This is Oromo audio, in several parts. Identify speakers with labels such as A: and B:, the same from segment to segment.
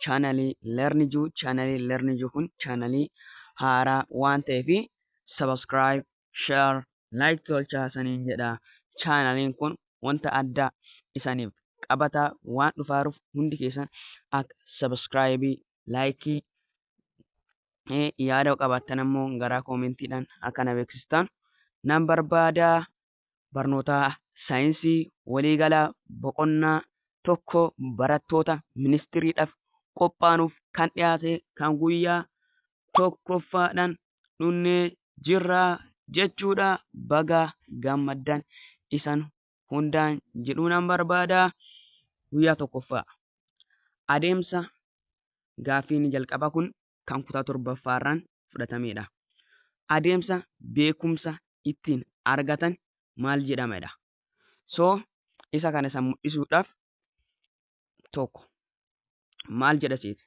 A: chaanalii Learnijuu. Chaanalii Learnijuu kun chaanalii haaraa waan ta'eef subscribe, share, like tolchaa saniin jedha. Chaanaliin kun wanta addaa isaniif qabataa waan dhufaaruuf hundi keessan akka subscribe, like yaada qabaattan ammoo garaa koomentiidhaan akka na beeksistan nan barbaada. Barnoota saayinsii waliigalaa boqonnaa tokko barattoota ministiriidhaaf qophaa'uuf kan dhiyaate kan guyyaa tokkoffaadhaan dhunnee jirra jechuudha. Baga gammaddan isan hundaan jedhuu nan barbaada. Guyyaa tokkoffaa adeemsa gaaffiin jalqaba kun kan kutaa torbaffaarraan fudhatamedha. Adeemsa beekumsa ittiin argatan maal jedhamedha. So isa kana san mul'isuudhaaf tokko maal jedha seeti.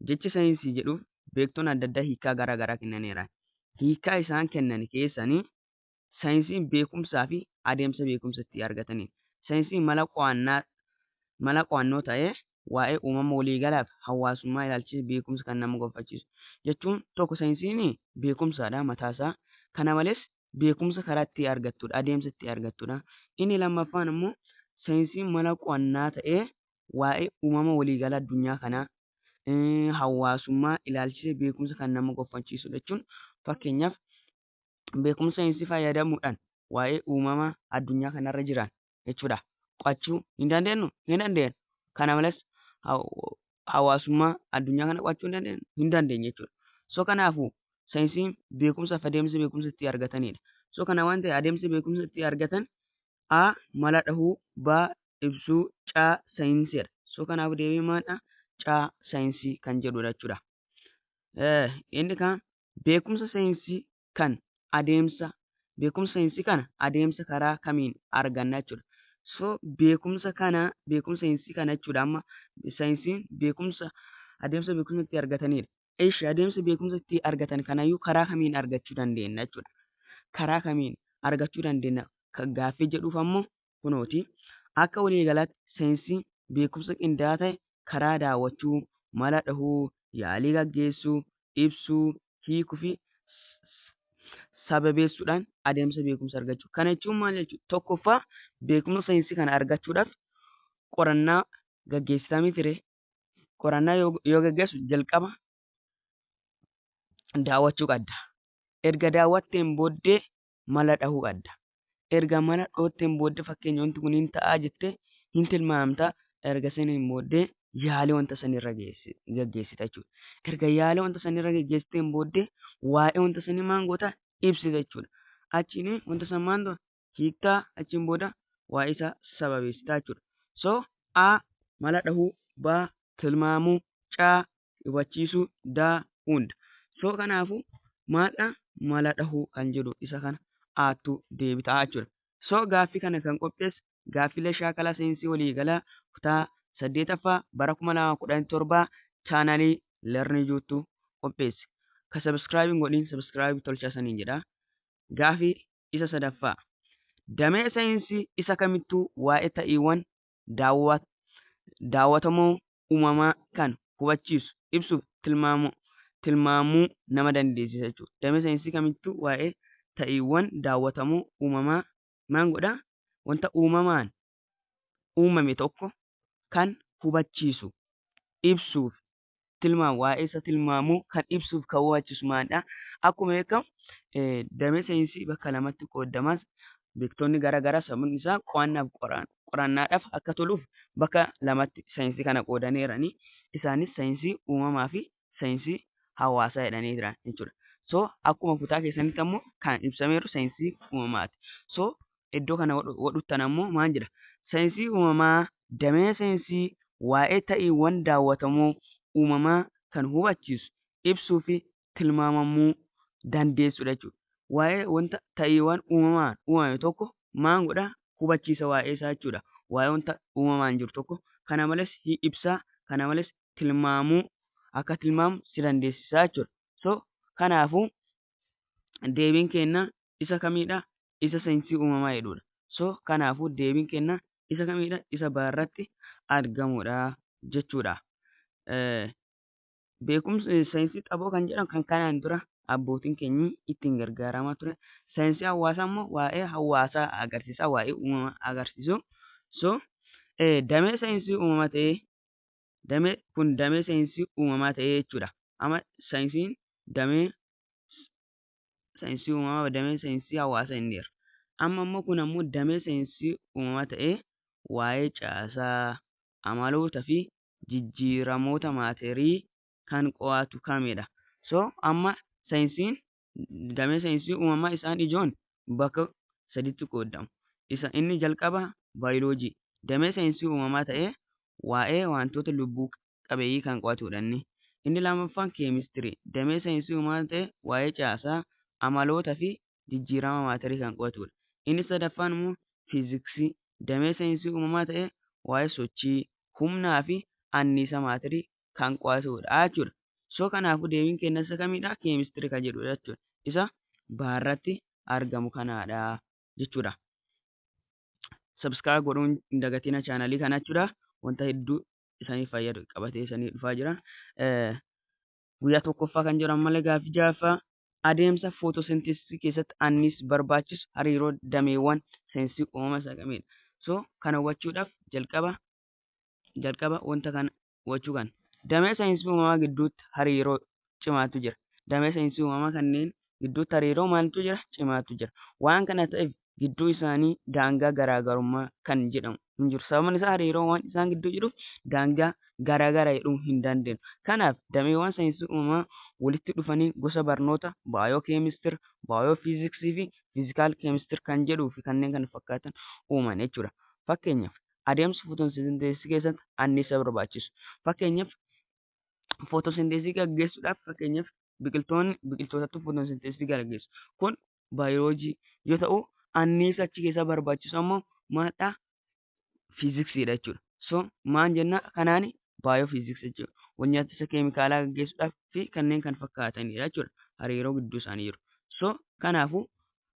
A: Jechi saayinsii jedhuuf beektoonni adda addaa hiikaa garaa garaa kennaneera. Hiikaa isaan kennan keessanii saayinsiin beekumsaa fi adeemsa beekumsa itti argatanii. Saayinsiin mala qo'annoo ta'ee waa'ee uumama waliigalaaf hawaasummaa ilaalchisee beekumsa kan nama gonfachiisu jechuun tokko saayinsiin beekumsaadha mataasaa. Kana malees beekumsa karaa itti argattudha, adeemsa itti argattudha. Inni lammaffaan immoo saayinsiin mala qo'annaa ta'ee waa'ee uumama waliigalaa addunyaa kanaa hawaasummaa ilaalchisee beekumsa kan nama gonfachiisudha jechuun fakkeenyaaf beekumsa saayinsii fayyadamuudhaan waa'ee uumama addunyaa kanarra jiran jechuudha. Qo'achuu hin dandeenyu? Hin dandeenyu. Kana malees hawaasummaa addunyaa kana qo'achuu hin dandeenye jechuudha. So kanaafuu saayinsiin beekumsaaf adeemsa beekumsa itti argatanidha. So kana waan ta'e adeemsa beekumsa itti argatan A mala dhahuu, B ibsuu, C saayinsiidha. So kanaafuu deebii maalidha? C saayinsii kan jedhudha jechuudha. Inni kan beekumsa saayinsii kan adeemsa adeemsa karaa kamiin arganna jechuudha. So beekumsa saayinsii kana jechuudha. Amma saayinsiin beekumsa adeemsa beekumsa itti argatanidha. Adeemsa beekumsa itti argatan kanayyuu karaa kamiin argachuu dandeenya jechuudha. Karaa kamiin argachuu dandeenya gaaffii jedhuuf ammoo kunooti. Akka waliigalaatti saayinsiin beekumsa qindaa'aa ta'e karaa daawwachuu, mala dhahuu, yaalii gaggeessuu, ibsuu, hiikuu fi sababeessuudhaan adeemsa beekumsa argachuu. Kana jechuun maal jechuudha? Tokkoffaa beekumsa saayinsii kana argachuudhaaf qorannaa gaggeessitamii ture. Qorannaa yoo gaggeessu jalqaba daawwachuu qabda. Erga daawwatteen booddee mala dhahuu qabda. Erga mala dhootteen booddee fakkeenya wanti kun hin ta'a jettee hin tilmaamta. Erga saniin booddee yaalii wanta sanirra gaggeessita jechuudha. Erga yaalii wanta sanirra gaggeessiteen booddee waa'ee wanta sanii maal goota ibsita jechuudha. Achiin wanta san maal ta'u hiiktaa achiin booda waa'ee isaa sababeessita jechuudha. So A mala dhahuu, B tilmaamuu, C hubachiisuu, D hunda. So kanaafuu maalidha mala dhahuu kan jedhu isa kana Aattuu deebitaa jechuudha. So gaaffii kana kan qopheesse gaaffilee shaakalaa saayinsii waliigalaa kutaa 8ffaa bara 2017 chaanalii Learnijuutu qopheesse. Ka subscribe godhin subscribe tolchaa saniin jedha. Gaaffii isa sadaffaa damee saayinsii isa kamittuu waa'ee ta'iiwwan daawwatamoo uumamaa kan hubachiisu ibsuuf tilmaamuu nama dandeessisa jechuudha. Damee saayinsii kamittuu waa'ee ta'iiwwan daawwatamoo uumamaa maal godha? Wanta uumamaan uumame tokko kan hubachiisu ibsuuf tilmaamu waa'ee isa tilmaamuu kan ibsuuf kan hubachiisu maalidha? Akkuma beekamu damee saayinsii bakka lamatti qoodamas beektoonni garaa garaa sababni isaa qorannaadhaaf akka toluuf bakka lamatti saayinsii kana qoodaneeranii. Isaanis saayinsii uumamaa fi saayinsii hawaasaa jedhanii jiran jechuudha. So akkuma kutaa keessanitti ammoo kan ibsameeru saayinsii uumamaati. So iddoo kana wadhuttan ammoo maal jedha? Saayinsii uumamaa damee saayinsii waa'ee ta'iiwwan daawwatamoo uumamaa kan hubachiisu ibsuu fi tilmaamamuu dandeessudha jechuudha. Waa'ee wanta ta'iiwwan uumamaan uumame tokko maal godha? Hubachiisa waa'ee isaa jechuudha. Waa'ee wanta uumamaan jiru tokko kana malees ibsaa, kana malees tilmaamuu akka tilmaamu si dandeessisaa jechuudha. So kanaafuu deebiin keenya isa kamidha? Isa saayinsii uumamaa jedhudha. So kanaafuu deebiin keenya isa kamidha? Isa baarratti argamudha jechuudha. Beekumsi saayinsii xaboo kan jedhamu kan kanaan dura abbootiin keenya ittiin gargaaramaa ture. Saayinsii hawaasaa immoo waa'ee hawaasaa agarsiisa, waa'ee uumamaa agarsiisu. So damee saayinsii uumamaa ta'ee damee saayinsii uumamaa ta'ee jechuudha. Amma saayinsiin damee saayinsii uumamaa damee saayinsii hawaasaa inni jira. Amma immoo kun ammoo damee saayinsii uumamaa ta'ee waa'ee caasaa, amalootaa fi jijjiiramoota maatirii kan qo'atu kamidha. So amma saayinsiin damee saayinsii uumamaa isaan ijoon bakka sadiitti qoodamu. Inni jalqaba baayoloojii damee saayinsii uumamaa ta'ee waa'ee wantoota lubbuu qabeeyyii kan qo'atudha inni. Inni lammaffaan keemistirii damee saayinsii uumamaa ta'ee waa'ee caasaa, amalootaa fi jijjiirama maatirii kan qo'atudha. Inni sadaffaan immoo fiiziksii damee saayinsii uumamaa ta'ee waa'ee sochii, humnaa fi anniisa maatirii kan qo'atudha jechuudha. So kanaafuu deebiin keenya isa kamidha? Keemistirii kan jedhudha jechuudha. Isa baharratti argamu kanadha jechuudha. Subscribe godhuun hin dagatina chaanalii kana jechuudha. Wanta hedduu isaniif fayyadu qabatee isanii dhufaa jira. Guyyaa tokkoffaa kan jedhamu malee gaaffii ja'affaa adeemsa footosinteesisii keessatti anniisni barbaachisu hariiroo dameewwan saayinsii uumamaa isa kamidha. So kana hubachuudhaaf jalqaba wanta kana hubachuu kan damee saayinsii uumamaa gidduutti hariiroo cimaatu jira. Damee saayinsii uumamaa kanneen gidduutti hariiroo maaltu jira? Cimaatu jira. Waan kana ta'eef gidduu isaanii daangaa garaagarummaa kan jedhamu hin jiru. Sababni isaa hariiroo waan isaan gidduu jiruuf daangaa garaagara jedhuu hin dandeenyu. Kanaaf dameewwan saayinsii uumamaa walitti dhufanii gosa barnoota baayoo keemistir, baayoo fiiziksii fi fiizikaal keemistir kan jedhuu fi kanneen kana fakkaatan uuman jechuudha. Fakkeenyaaf adeemsa footosinteesisii keessatti anniisa barbaachisu. Fakkeenyaaf footosinteesisii gaggeessuudhaaf fakkeenyaaf biqiltootatti footosinteesisii gaggeessu. Kun baayoloojii yoo ta'u anniisa achi keessa barbaachisu ammoo maalidha? Fiiziksiidha jechuudha. So maal jenna kanaan baayoo fiiziksii jechuudha. Wantoota keemikaalaa gaggeessuudhaaf fi kanneen kan fakkaatanidha jechuudha. Hariiroo gidduu isaanii jiru. So kanaafuu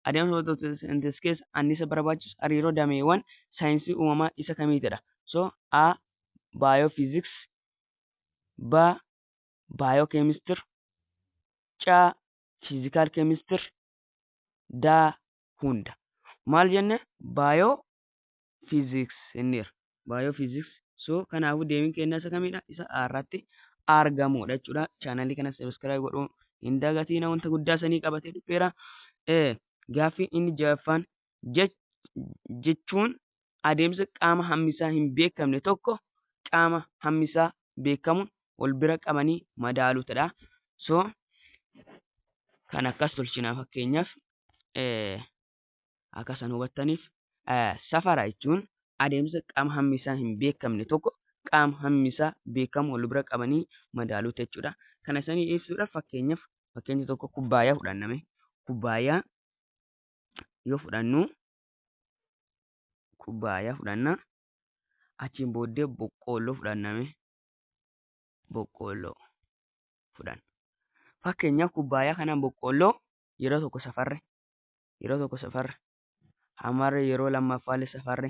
A: adeemsa footosinteesisii keessa anniisa barbaachisu hariiroo dameewwan saayinsii uumamaa isa kamiitidha. So A baayoo fiiziks, B baayoo keemistir, C fiizikaal keemistir, D hunda. Maal jenne baayoo fiiziks inniira. Baayoo fiiziks. So kanaafuu deebiin keenya isa kamidha? Isa irratti argamudha jechuudha. Chaanalii kana subscribe godhuu hin dagatina. Wanta guddaa sanii qabatee dhufeera. Gaaffii inni ja'affaan jechuun adeemsa qaama hammisaa hin beekamne tokko qaama hammisaa beekamuun wal bira qabanii madaaluutidha. So kan akkas tolchinaa fakkeenyaaf akka san hubattaniif safara jechuun adeemsa qaama hammisaa hin beekamne tokko qaama hammisaa beekamu wal bira qabanii madaaluuta jechuudha. Kana sanii ibsuudhaaf fakkeenya tokko kubbaayyaa fudhanname. Kubbaayyaa yoo fudhanna achiin booddee boqqoolloo fudhanname. Boqqoolloo fudhanna. Fakkeenyaaf kubbaayyaa kanaan boqqoolloo yeroo tokko safarre hamarre yeroo lammaffaallee safarre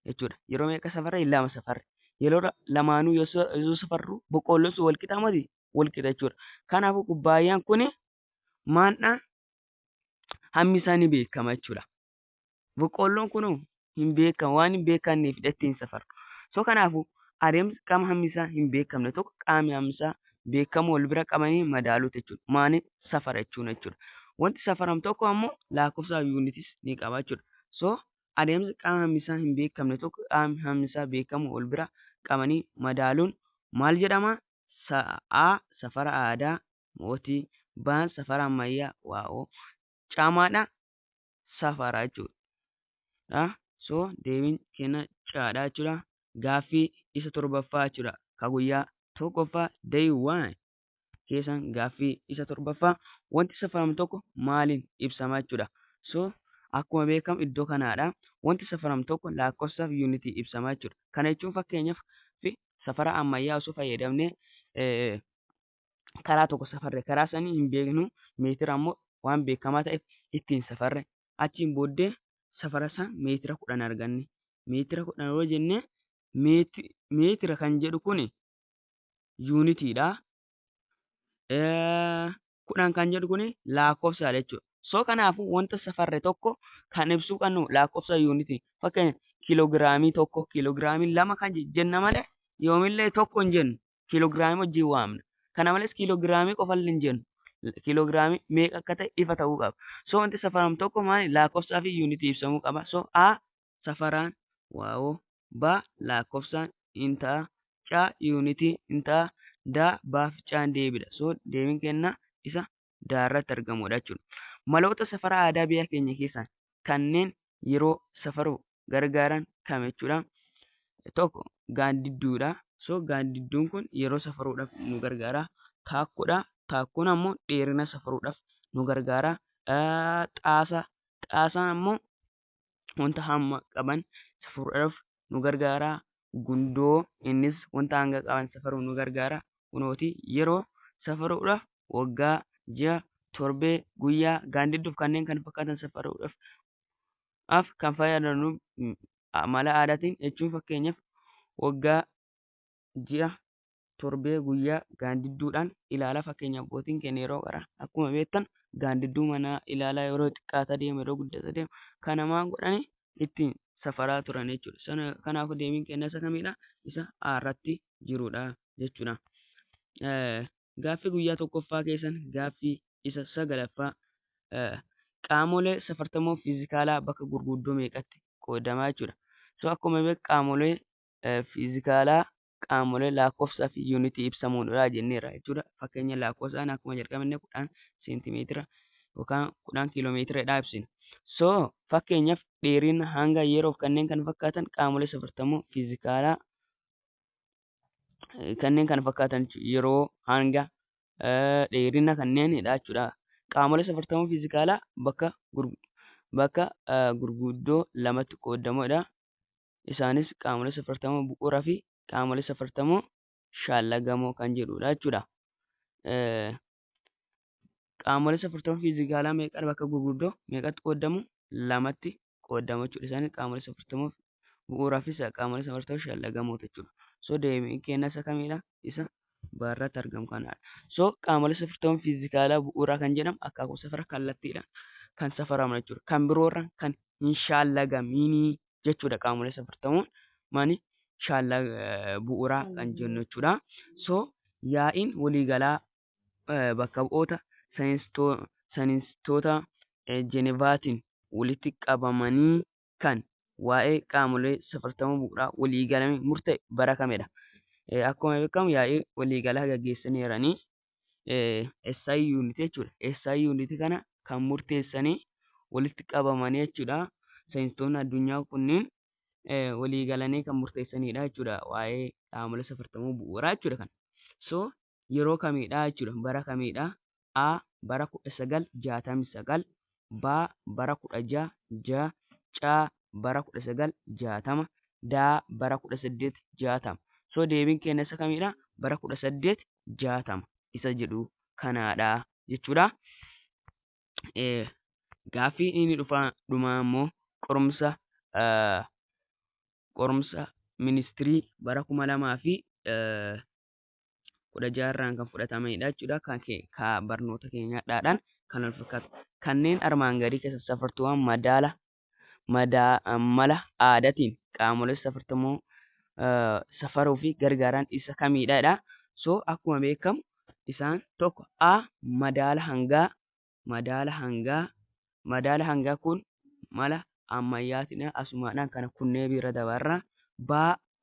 A: jechuudha. Yeroo meeqa safarre? Lama safarre. Yeroo lamaanuu yoo safarru boqqoolloon sun wal qixa miti? Wal qixa jechuudha. Kanaafuu kubbaayyaan kun maalidha? Hammi isaa ni beekama jechuudha. Boqqoolloon kun hin beekamu waan hin beekamneef ittiin safarru. So kanaafuu adeemsa qaama hammi isaa hin beekamne tokko qaamni hammi isaa beekamu wal bira qabanii madaaluuta jechuudha. Maaliif safara jechuudha. Wanti safaramu tokko ammoo lakkoofsa yuunitis ni qaba jechuudha. So adeemsa qaama hammi isaa hin beekamne tokko qaamni hammi isaa beekamu wal bira qabanii madaaluun maal jedhama? A safara aadaa mootii, B safara ammayyaa waa'oo, C safara jechuudha. So deebiin keenya C'dha jechuudha. Gaaffii isa torbaffaa jechuudha. Ka guyyaa tokkoffaa day 1 keessan gaaffii isa torbaffaa wanti safaramu tokko maaliin ibsama jechuudha. So akkuma beekamu iddoo kanaadha. Wanti safaramu tokko lakkoofsaaf yuunitii ibsama jechuudha. Kana jechuun fakkeenyaaf safara ammayyaa osoo fayyadamne karaa tokko safarre karaa sanii hin beeknu meetira ammoo waan beekamaa ta'eef ittiin safarre achiin booddee safara isaa meetira 10 arganne. Meetira 10 yoo jenne meetira kan jedhu kuni yuunitiidha. 10 kan jedhu kuni lakkoofsaadha jechuudha. So kanaafuu wanta safarre tokko kan ibsuu qabnu lakkoofsa yuunitii. Fakkeenyaaf kiiloogiraamii tokko, kiiloogiraamii lama kan jenna malee yoomillee tokko hin jennu. Kiiloogiraamii wajjin waamna. Kana malees kiiloogiraamii qofallee hin jennu. Kiiloogiraamii meeqa akka ta'e ifa ta'uu qaba. So wanti safaramu tokko maali? Lakkoofsaa fi yuunitii ibsamuu qaba. So A safaraan waa'oo, B lakkoofsaan hin ta'a, C yuunitii hin ta'a, D baaf caan deebidha. So deebiin kenna isa daarratti argamudha jechuudha. Maloota safara aadaa biyya keenya keessaa kanneen yeroo safaruu gargaaran kam jechuudha. Tokko gaandidduudha. So gaandidduun kun yeroo safaruudhaaf nu gargaara. Taakkuudha. Taakkuun ammoo dheerina safaruudhaaf nu gargaara. Xaasaan ammoo wanta hamma qaban safaruudhaaf nu gargaara. Gundoo innis wanta hanga qaban safaruuf nu gargaara. Kunooti yeroo safaruudhaaf waggaa, ji'a, torbee, guyyaa, gaandidduuf kanneen kana fakkaatan safaruudhaaf kan fayyadamnu mala aadaatiin jechuun fakkeenyaaf waggaa, ji'a, torbee, guyyaa gaandidduudhaan ilaala. Fakkeenyaaf abbootiin keenya yeroo qaran akkuma beektan gaandidduu manaa ilaalaa yeroo xiqqaata deemu yeroo guddata deemu kana maal godhanii ittiin safaraa turan jechuudha. Kanaafuu deebiin keenya isa kamidha? Isa irratti jirudha jechuudha. Gaaffii guyyaa tokkoffaa keessan gaaffii isa 9ffaa qaamolee safartamoo fiizikaalaa bakka gurguddoo meeqatti qoodamaa jechuudha. So akkuma beeku qaamolee fiizikaalaa qaamolee lakkoofsaa fi yuunitii ibsamuudha jenneerra jechuudha. Fakkeenya lakkoofsaan akkuma jalqabne 10 seentimeetira yookaan 10 kiiloomeetiradha ibsina. So fakkeenyaaf dheerina hanga yeroof kanneen kan fakkaatan qaamolee safartamoo fiizikaalaa kanneen kan fakkaatan yeroo hanga dheerina kanneenidha jechuudha. Qaamolee safartamoo fiizikaalaa bakka gurguddoo lamatti qoodamuudha. Isaanis qaamolee safartamoo bu'uuraa fi qaamolee safartamoo shaallagamoo kan jedhudha jechuudha. Qaamolee safartamoo fiizikaalaa meeqa bakka gurguddoo meeqatti qoodamu? Lamatti qoodamu jechuudha. Isaanis qaamolee safartamoo bu'uuraa fi qaamolee safartamoo shaallagamoo jechuudha. So deebiin keenya isa kamidha? Isa barratti argamu kanadha. So qaamolee safartamoo fiizikaalaa bu'uuraa kan jedhamu akaakuu safara kallattiidhaan kan safaramu jechuudha. Kan biroorra kan hin shaallagamiin jechuudha. Qaamolee safartamoo mani bu'uuraa kan jennu jechuudha. So yaa'iin waliigalaa bakka bu'oota saayintistoota Jeenevaatiin walitti qabamanii kan waa'ee qaamolee safartamoo bu'uuraa waliigalamee murtaa'e bara kamidha? Akkuma beekamu yaa'ii waliigalaa gaggeessaniiranii SI yuunitii jechuudha. SI yuunitii kana kan murteessanii walitti qabamanii jechuudha. Saayintistoonni addunyaa kunniin waliigalanii kan murteessanidha jechuudha. Waa'ee qaamolee safartamoo bu'uuraa jechuudha kana. So yeroo kamidha jechuudha? Bara kamidha? A bara 1969, B bara 1660, C bara 1960, D bara 1860. So deebiin keenya isa kamidha? Bara 1860 isa jedhu kanaadha jechuudha. Gaaffii inni dhumaa immoo qorumsa ministirii bara 2016 kan fudhatamanidha jechuudha. Kan barnoota keenyaadhaan kan wal fakkaatu. Kanneen armaan gadii keessa safartuuwwan mala aadaatiin qaamolee safartamoo safaruu fi gargaaran isa kamidha? So akkuma beekamu isaan tokko A madaala hangaa kun mala ammayyaatiin asumaadhaan kana kunnee bira dabarra. B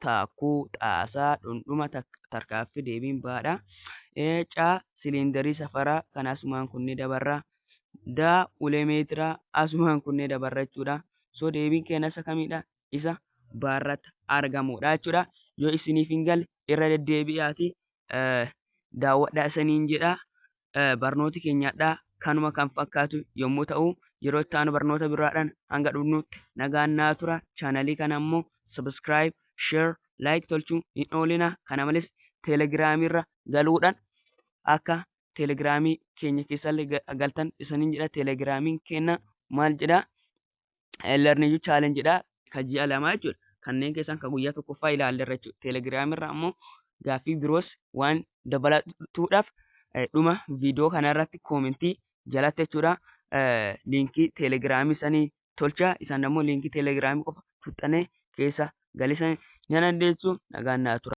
A: taakkuu xaasaa dhundhuma tarkaaffii deebiin baadha. C siliindarii safaraa kan asumaan kunnee dabarra. D ulee meetiraa asumaan kunnee dabarra jechuudha. So deebiin keenya isa kamidha? Isa barratti argamudha jechuudha. Yoo isiniif hin galle irra deddeebi'aatii daawwadhaa isiniin jedha. Barnooti keenyadhaa kanuma kan fakkaatu yommuu ta'u yeroo itti aanu barnoota biraadhaan hanga dhufnutti nagaan naa tura. Chaanalii kana immoo subscribe, share, like tolchuu hin oolina. Kana malees teelegiraamiirra galuudhaan akka teelegiraamii keenya keessallee galtan isiniin jedha. Teelegiraamiin keenya maal jedha? Learning challenge jedha. Kan ji'a 2 jechuudha. kanneen keessaan kan guyyaa tokkoffaa ilaalleerra jechuudha. Teelegiraamirraa ammoo gaaffii biroos waan dabalatuudhaaf dhuma viidiyoo kanarratti koomentii jalatti jechuudha. Liinkii teelegiraamii sanii tolchaa isaan ammoo liinkii teelegiraamii qofa tuxxanee keessa galisan ni dandeessu. Nagaan naa tura.